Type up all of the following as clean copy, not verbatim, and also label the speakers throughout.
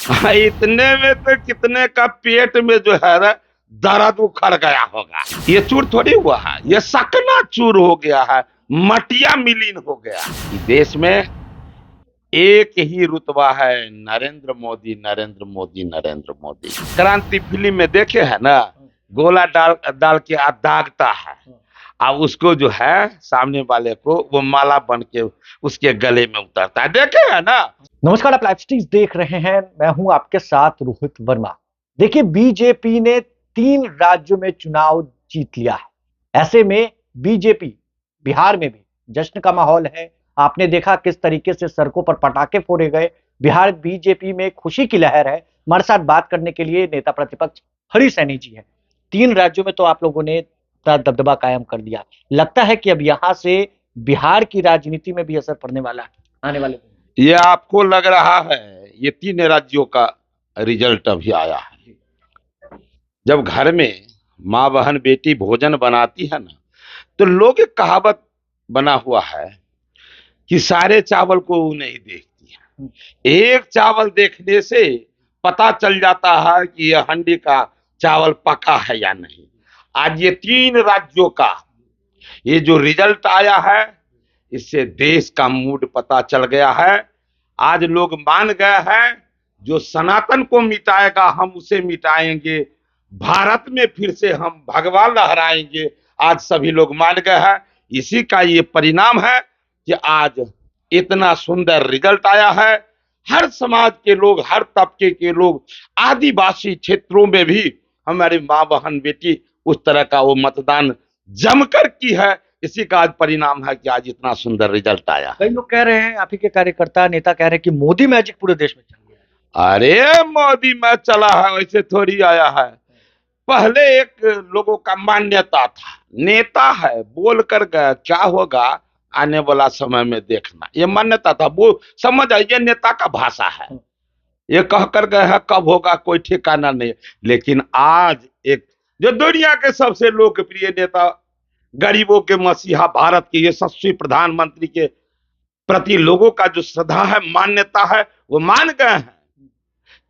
Speaker 1: इतने में तो कितने का पेट में जो है ना दर्द उखड़ गया होगा। ये चूर थोड़ी हुआ है, ये सकना चूर हो गया है, मटिया मिलीन हो गया। देश में एक ही रुतबा है, नरेंद्र मोदी नरेंद्र मोदी नरेंद्र मोदी। क्रांति फिल्म में देखे है ना, गोला डाल डाल के दागता है, अब उसको जो है सामने वाले को वो माला बन के उसके गले में उतरता है, देखे है ना।
Speaker 2: नमस्कार, आप लाइव स्ट्रीम देख रहे हैं। मैं हूं आपके साथ रोहित वर्मा। देखिए, बीजेपी ने 3 राज्यों में चुनाव जीत लिया है। ऐसे में बीजेपी बिहार में भी जश्न का माहौल है। आपने देखा किस तरीके से सड़कों पर पटाखे फोड़े गए। बिहार बीजेपी में खुशी की लहर है। हमारे साथ बात करने के लिए नेता प्रतिपक्ष हरीश सैनी जी हैं। 3 राज्यों में तो आप लोगों ने अपना दबदबा कायम कर दिया। लगता है कि अब यहां से बिहार की राजनीति में भी असर पड़ने वाला है आने वाले दिन।
Speaker 1: ये आपको लग रहा है ये 3 राज्यों का रिजल्ट अभी आया है। जब घर में माँ बहन बेटी भोजन बनाती है ना, तो लोग एक कहावत बना हुआ है कि सारे चावल को वो नहीं देखती है, एक चावल देखने से पता चल जाता है कि यह हंडी का चावल पका है या नहीं। आज ये 3 राज्यों का ये जो रिजल्ट आया है, इससे देश का मूड पता चल गया है। आज लोग मान गए हैं जो सनातन को मिटाएगा हम उसे मिटाएंगे, भारत में फिर से हम भगवा लहराएंगे। आज सभी लोग मान गए हैं। इसी का ये परिणाम है कि आज इतना सुंदर रिजल्ट आया है। हर समाज के लोग, हर तबके के लोग, आदिवासी क्षेत्रों में भी हमारी माँ बहन बेटी उस तरह का वो मतदान जमकर की है। इसी का आज परिणाम है कि आज इतना सुंदर रिजल्ट आया।
Speaker 2: कई लोग कह रहे हैं, आप ही के कार्यकर्ता नेता कह रहे हैं कि मोदी मैजिक पूरे देश में चल गया है।
Speaker 1: अरे मोदी मैच चला है, वैसे थोड़ी आया है। पहले एक लोगों का मान्यता था, नेता है बोल कर गया, क्या होगा आने वाला समय में देखना, ये मान्यता था। वो समझ आइए नेता का भाषा है, ये कह कर गए हैं, कब होगा कोई ठिकाना नहीं। लेकिन आज एक जो दुनिया के सबसे लोकप्रिय नेता, गरीबों के मसीहा, भारत के यशस्वी प्रधानमंत्री के प्रति लोगों का जो श्रद्धा है, मान्यता है, वो मान गए हैं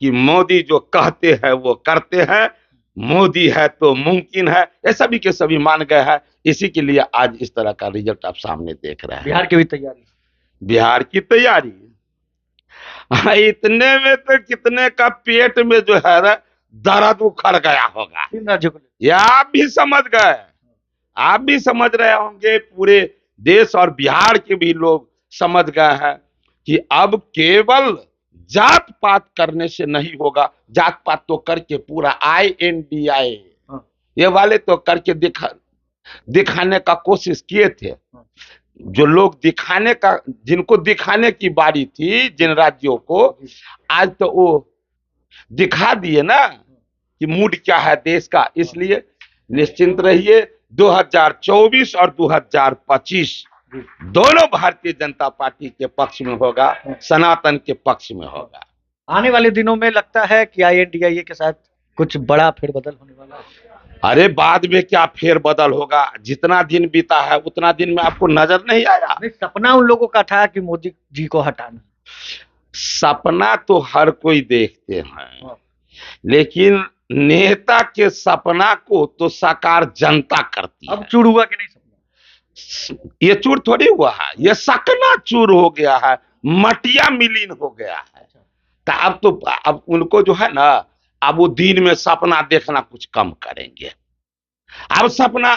Speaker 1: कि मोदी जो कहते हैं वो करते हैं, मोदी है तो मुमकिन है, ये सभी के सभी मान गए हैं। इसी के लिए आज इस तरह का रिजल्ट आप सामने देख रहे हैं।
Speaker 2: बिहार की भी तैयारी,
Speaker 1: बिहार की तैयारी, इतने में तो कितने का पेट में जो है ना दर्द उखड़ गया होगा।
Speaker 2: 3 राज्यों को
Speaker 1: ये आप भी समझ गए, आप भी समझ रहे होंगे, पूरे देश और बिहार के भी लोग समझ गए हैं कि अब केवल जात पात करने से नहीं होगा। जात पात तो करके पूरा INDI ये वाले तो करके दिखाने का कोशिश किए थे। जो लोग दिखाने का, जिनको दिखाने की बारी थी, जिन राज्यों को, आज तो वो दिखा दिए ना कि मूड क्या है देश का। इसलिए निश्चिंत रहिए, 2024 और 2025 दोनों भारतीय जनता पार्टी के पक्ष में होगा, सनातन के पक्ष में होगा।
Speaker 2: आने वाले दिनों में लगता है कि INDIA के साथ कुछ बड़ा फेरबदल होने वाला है।
Speaker 1: अरे बाद में क्या फेरबदल होगा, जितना दिन बीता है उतना दिन में आपको नजर नहीं आया।
Speaker 2: नहीं, सपना उन लोगों का था कि मोदी जी को हटाना।
Speaker 1: सपना तो हर कोई देखते हैं, लेकिन नेता के सपना को तो साकार जनता करती है।
Speaker 2: अब चूर हुआ कि नहीं सपना?
Speaker 1: ये चूर थोड़ी हुआ है, ये सकना चूर हो गया है, मटिया मिलीन हो गया है। तो अब उनको जो है ना, अब वो दिन में सपना देखना कुछ कम करेंगे। अब सपना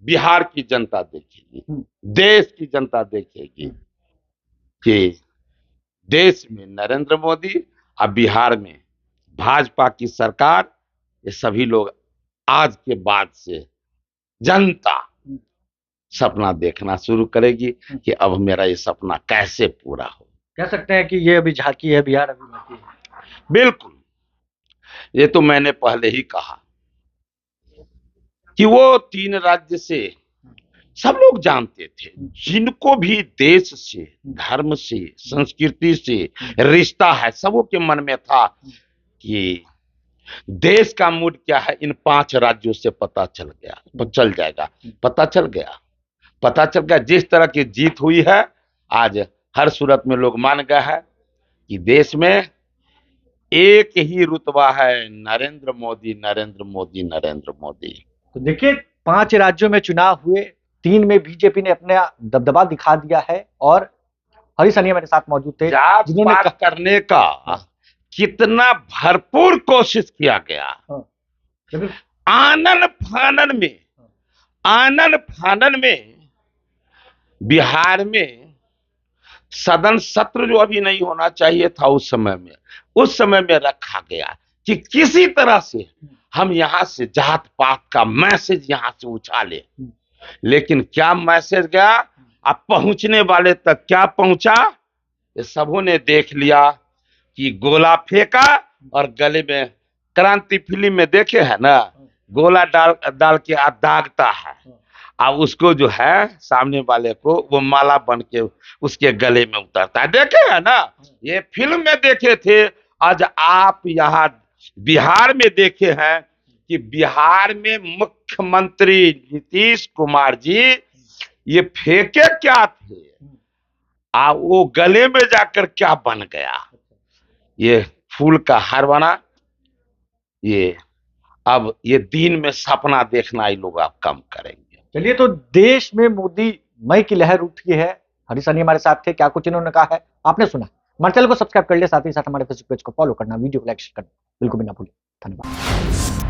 Speaker 1: बिहार की जनता देखेगी, देश की जनता देखेगी कि देश में नरेंद्र मोदी और बिहार में भाजपा की सरकार। ये सभी लोग आज के बाद से जनता सपना देखना शुरू करेगी कि अब मेरा ये सपना कैसे पूरा हो।
Speaker 2: कह सकते हैं कि ये अभी झांकी है, बिहार अभी बाकी है।
Speaker 1: बिल्कुल, ये तो मैंने पहले ही कहा कि वो 3 राज्य से सब लोग जानते थे, जिनको भी देश से, धर्म से, संस्कृति से रिश्ता है, सबों के मन में था कि देश का मूड क्या है इन 5 राज्यों से पता चल जाएगा। पता चल गया। जिस तरह की जीत हुई है, आज हर सूरत में लोग मान गए हैं कि देश में एक ही रुतबा है, नरेंद्र मोदी, नरेंद्र मोदी, नरेंद्र मोदी।
Speaker 2: तो देखिए 5 राज्यों में चुनाव हुए, 3 में बीजेपी ने अपना दबदबा दिखा दिया है। और हरीश साहनी मेरे साथ मौजूद थे,
Speaker 1: जात
Speaker 2: जिन्होंने
Speaker 1: पात करने का कितना भरपूर कोशिश किया गया। आनन फानन में बिहार में सदन सत्र जो अभी नहीं होना चाहिए था उस समय में रखा गया कि किसी तरह से हम यहां से जात पात का मैसेज यहां से उछाले। लेकिन क्या मैसेज गया, अब पहुंचने वाले तक क्या पहुंचा, ये सबों ने देख लिया कि गोला फेंका और गले में, क्रांति फिल्म में देखे हैं ना, गोला डाल के दागता है, अब उसको जो है सामने वाले को वो माला बन के उसके गले में उतरता है। देखे है ना, ये फिल्म में देखे थे। आज आप यहाँ बिहार में देखे हैं कि बिहार में मुख्यमंत्री नीतीश कुमार जी ये फेंके क्या थे, वो गले में जाकर क्या बन गया, ये फूल का हार बना। ये अब ये दिन में सपना देखना ये लोग आप कम करेंगे।
Speaker 2: चलिए, तो देश में मोदी मई की लहर उठी है। हरीश साहनी हमारे साथ थे, क्या कुछ इन्होंने कहा है आपने सुना। हमारे चैनल को सब्सक्राइब कर लिया, साथ ही साथ हमारे फेसबुक पेज को फॉलो करना, वीडियो को लाइक शेयर करना बिल्कुल भी ना भूलिए। धन्यवाद।